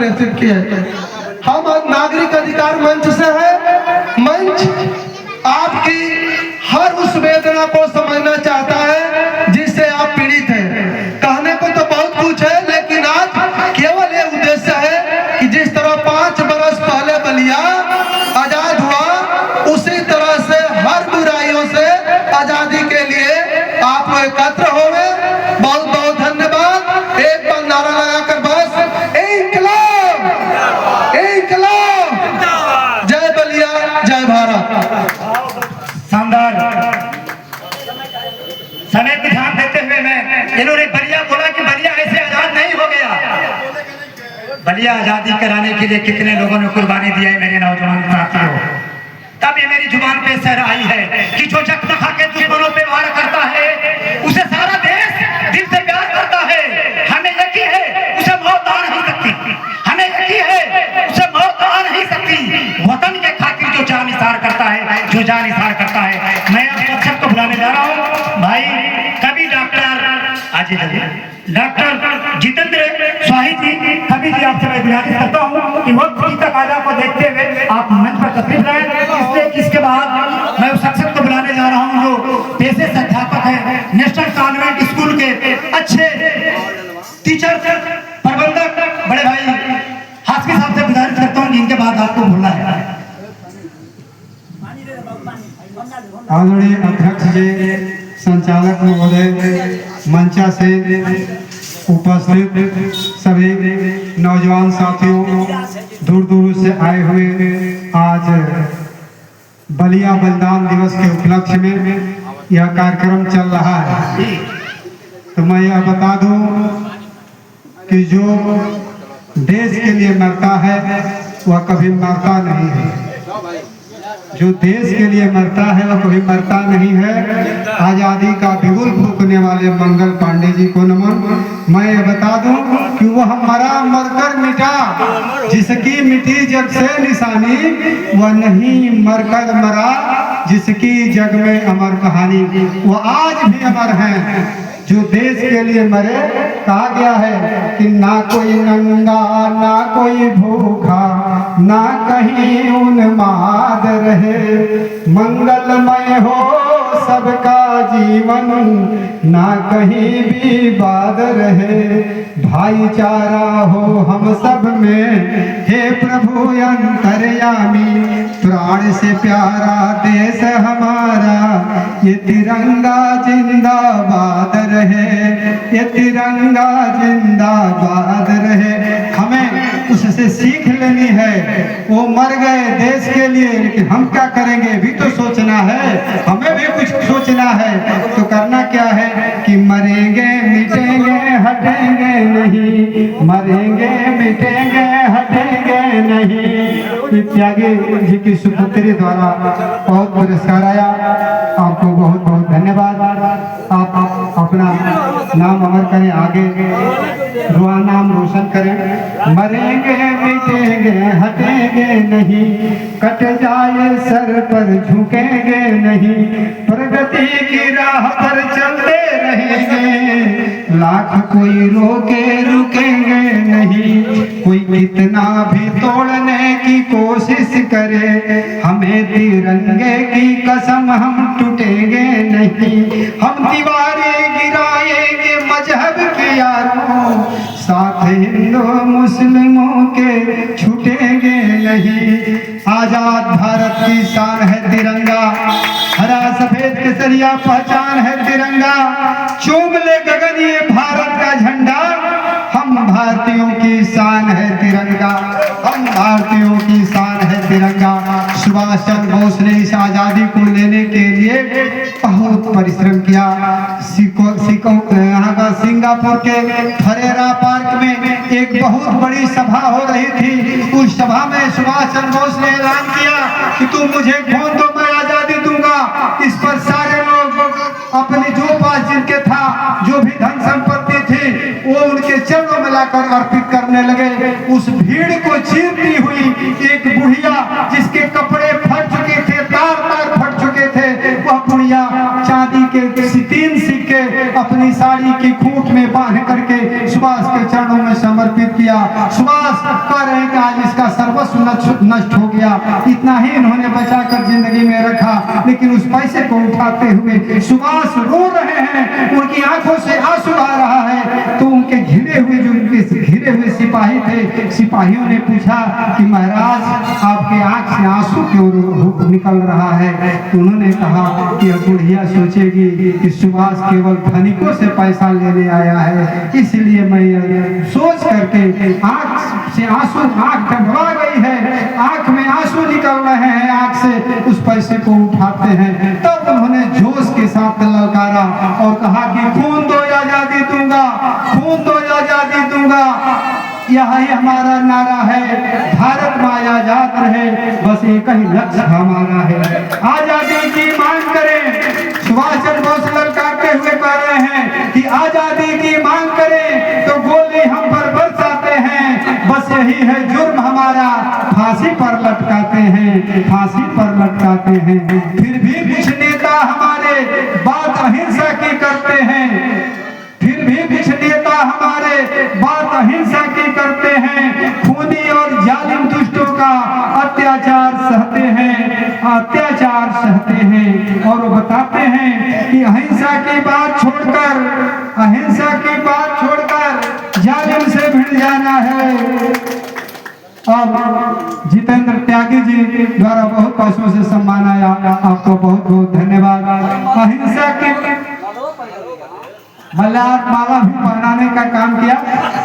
प्रेषित किए। हम नागरिक अधिकार मंच से है। मंच आपकी हर उस वेदना को समझना चाहता है जिससे आप पीड़ित हैं। कहने को तो बहुत कुछ है, लेकिन आज केवल ये उद्देश्य है कि जिस तरह 5 बरस पहले बलिया आजाद हुआ, उसी तरह से हर बुराइयों से आजादी के लिए आप लोग एकत्र हो गए। बहुत बहुत धन्यवाद। एक बार नारा लगाकर बस इंकलाब, इंकलाब, जय बलिया, जय भारत। शानदार। समय को ध्यान देते हुए मैं, इन्होंने बलिया बोला कि बलिया ऐसे आजाद नहीं हो गया। बलिया आजादी कराने के लिए कितने लोगों ने कुर्बानी दिया है मेरे नौजवान साथियों। तब ये मेरी जुबान पे सर आई है कि जो जख्म खा के दुश्मनों पे वार करता है, उसे सारा देश दिल से प्यार करता है। हमें यकीन है उसे मौत आ नहीं सकती, हमें यकीन है उसे मौत आ नहीं सकती। वतन के खातिर जो जान निसार करता है, जो जान निसार करता है। मैं अब सबको बुलाने जा रहा हूँ भाई। कभी डॉक्टर जितेंद्र स्वाही जी, कभी जी आपसे मैं गुजारिश करता हूँ कि वक्त की तकाजा को देखते हुए आप मंच पर तशरीफ लाएं। इसलिए इसके बाद मैं उस शख्सियत को बुलाने जा रहा हूँ जो पेशे से अध्यापक है, नेशनल कॉन्वेंट स्कूल के अच्छे टीचर, प्रबंधक बड़े भाई हाशमी साहब से गुजारिश करता हूँ जिनके बाद आपको बोलना है। आदरणीय अध्यक्ष जी, संचालक महोदय, मंचा से उपस्थित सभी नौजवान साथियों, दूर दूर से आए हुए, आज बलिया बलिदान दिवस के उपलक्ष्य में यह कार्यक्रम चल रहा है। तो मैं यह बता दूं कि जो देश के लिए मरता है वह कभी मरता नहीं है। जो देश के लिए मरता है वह कभी मरता नहीं है। आजादी का बिगुल फूंकने वाले मंगल पांडे जी को नमन। मैं ये बता दूं कि वह मरा मरकर मिटा, जिसकी मिटी जग से निशानी, वह नहीं मरकर मरा जिसकी जग में अमर कहानी। वह आज भी अमर हैं जो देश के लिए मरे। कहा गया है कि ना कोई नंगा ना कोई भूखा, ना कहीं उन्माद रहे, मंगलमय हो सबका जीवन, ना कहीं भी बाद रहे, भाईचारा हो हम सब में, हे प्रभु अंतर्यामी, प्राण से प्यारा देश हमारा, ये तिरंगा जिंदाबाद रहे, ये तिरंगा जिंदाबाद रहे। हमें उससे सीख लेनी है। वो मर गए देश के लिए, लेकिन हम क्या करेंगे भी तो सोचना है, हमें भी कुछ सोचना है। तो करना क्या है कि मरेंगे मिटेंगे हटेंगे नहीं, मरेंगे मिटेंगे हटेंगे नहीं। त्यागी जी की सुपुत्री द्वारा बहुत पुरस्कार आया, आपको बहुत बहुत धन्यवाद। आप अपना नाम अमर करें, आगे नाम रोशन करें। मरेंगे मिटेंगे हटेंगे नहीं, कट जाए सर पर झुकेंगे नहीं, प्रगति की राह पर चलते रहेंगे, लाख कोई रोके रुकेंगे नहीं, कोई कितना भी तोड़ने की कोशिश करे, हमें तिरंगे की कसम हम टूटेंगे नहीं। हम दीवारें गिराएंगे मजहब के यारों, साथ हिंदू मुस्लिमों के छूटेंगे नहीं। आजाद भारत की शान है तिरंगा, हरा सफेद केसरिया पहचान है तिरंगा, चूम ले गगन ये भारत का झंडा, हम भारतीयों की शान है तिरंगा, हम भारतीयों की शान है तिरंगा। सुभाष चंद्र बोस ने इस आजादी को लेने के लिए बहुत परिश्रम किया। यहाँ का सिंगापुर के फरेरा पार्क में एक बहुत बड़ी सभा हो रही थी। उस सभा में सुभाष चंद्र बोस ने ऐलान किया कि तुम मुझे खून दो, मैं आजादी दूंगा। इस पर सारे लोग अपने जो पास जिनके था, जो भी धन संपत्ति थी, वो उनके चरणों में लाकर अर्पित करने लगे। उस भीड़ को चीरती हुई एक बुढ़िया, जिसके कपड़े फट चुके थे, तार तार फट चुके थे, वह बुढ़िया चांदी के 3 सिक्के अपनी साड़ी की खूंट में बांध करके सुभाष के चरणों में समर्पित किया। सुभाष कह रहे हैं कि आज इसका सर्वस्व नष्ट हो गया, इतना ही इन्होंने बचाकर जिंदगी में रखा, लेकिन उस पैसे को उठाते हुए सुभाष रो रहे हैं, उनकी आंखों से आंसू आ रहा है। तो उनके घिरे हुए सिपाही थे, सिपाहियों ने पूछा कि महाराज आपके आंख से आंसू क्यों निकल रहा है? उन्होंने कहा कि अब बुढ़िया सोचेगी कि सुभाष केवल धनिकों से पैसा लेने आया है, इसलिए मैं सोच करके आंख से आंसू, आंख ढंढवा गई है, आंख में आंसू निकल रहे हैं, आंख से उस पैसे को उठाते हैं। तब उन्होंने जोश के साथ ललकारा और कहा कि खून दो आजादी दूंगा, खून दो आजादी दूंगा। यही हमारा नारा है, भारत माँ आजाद रहे, बस एक ही लक्ष्य हमारा है, आजादी की मांग करें। सुभाष चंद्र बोस ललकारते हुए कह रहे हैं कि आजादी की मांग करें तो गोली हम पर बरसाते हैं, बस यही है जुर्म हमारा, फांसी पर लटकाते हैं, फांसी पर लटकाते हैं। फिर भी कुछ नेता हमारे बात अहिंसा की करते हैं, फिर भी कुछ नेता हमारे बात अहिंसा की करते हैं, खूनी और जालिम दुष्टों का अत्याचार सहते हैं, अत्याचार सहते हैं। और वो बताते हैं कि अहिंसा की बात छोड़कर, अहिंसा की बात छोड़कर जालिम से भिड़ जाना है। अब जितेंद्र त्यागी जी द्वारा बहुत पैसों से सम्मान आया, आपको बहुत बहुत धन्यवाद। अहिंसा की माला भी पहनाने का काम किया।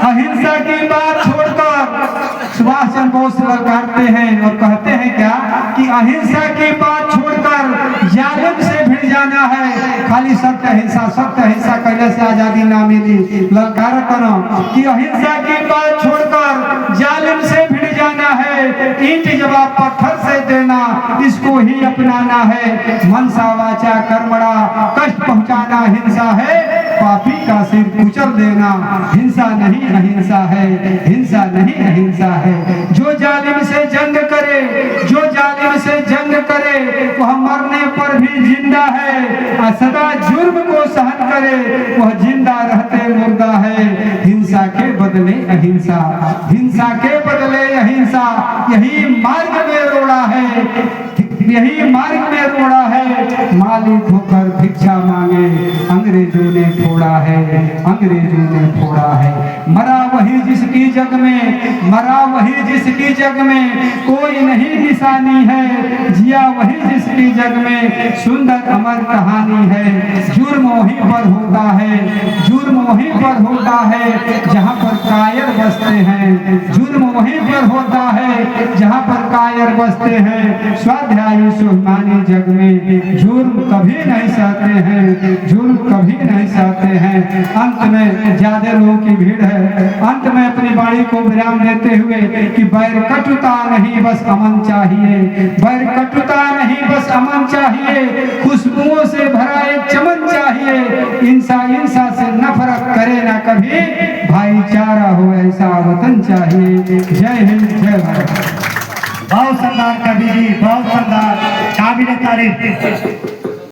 अहिंसा की बात छोड़कर सुभाष चंद्र बोस ललकारते हैं और कहते हैं क्या कि अहिंसा की बात छोड़कर जालिम से भिड़ जाना है। खाली सत्य अहिंसा करने से आजादी ना मिली। ललकार करो कि अहिंसा की बात छोड़कर जालिम से भिड़ जाना है, ईंट जवाब पत्थर से देना, इसको ही अपनाना है। मनसा वाचा कर्मणा कष्ट पहुंचाना हिंसा है, पापी का सिर कुचल देना हिंसा नहीं अहिंसा है, हिंसा नहीं अहिंसा है। जो जालिम से जंग करे, जो जालिम से जंग करे वह मरने पर भी जिंदा है, सदा जुर्म को सहन करे वह जिंदा रहते मुर्दा है। हिंसा के बदले अहिंसा, हिंसा के बदले अहिंसा, यही मार्ग में रोड़ा है, यही मार्ग में रोड़ा है। मालिक होकर भिक्षा मांगे अंग्रेजों ने फोड़ा है, अंग्रेजों ने फोड़ा है। मरा वही जिसकी जग में, मरा वही जिसकी जग में कोई नहीं निशानी है, जिया वही जिसकी जग में सुंदर अमर कहानी है। जुर्म वहीं पर होता है, जुर्म वहीं पर होता है जहाँ पर कायर बसते हैं, जुर्म वहीं पर होता है जहाँ पर कायर बसते हैं। स्वाध्याय स्वाभिमानी जग में जुर्म कभी नहीं सहते हैं, जुर्म कभी नहीं सहते हैं। अंत में ज्यादा लोगों की भीड़ है, अंत में अपनी वाणी को विराम देते हुए कि बैर कटुता नहीं बस अमन चाहिए, बैर कटुता नहीं बस अमन चाहिए, खुशबुओं से भरा एक चमन चाहिए। इंसा से नफरत करे ना कभी, भाईचारा हो ऐसा वतन चाहिए। जय हिंद, जय भारत। बहुत शानदार कवि जी, बहुत शानदार, काबिल तारीफ।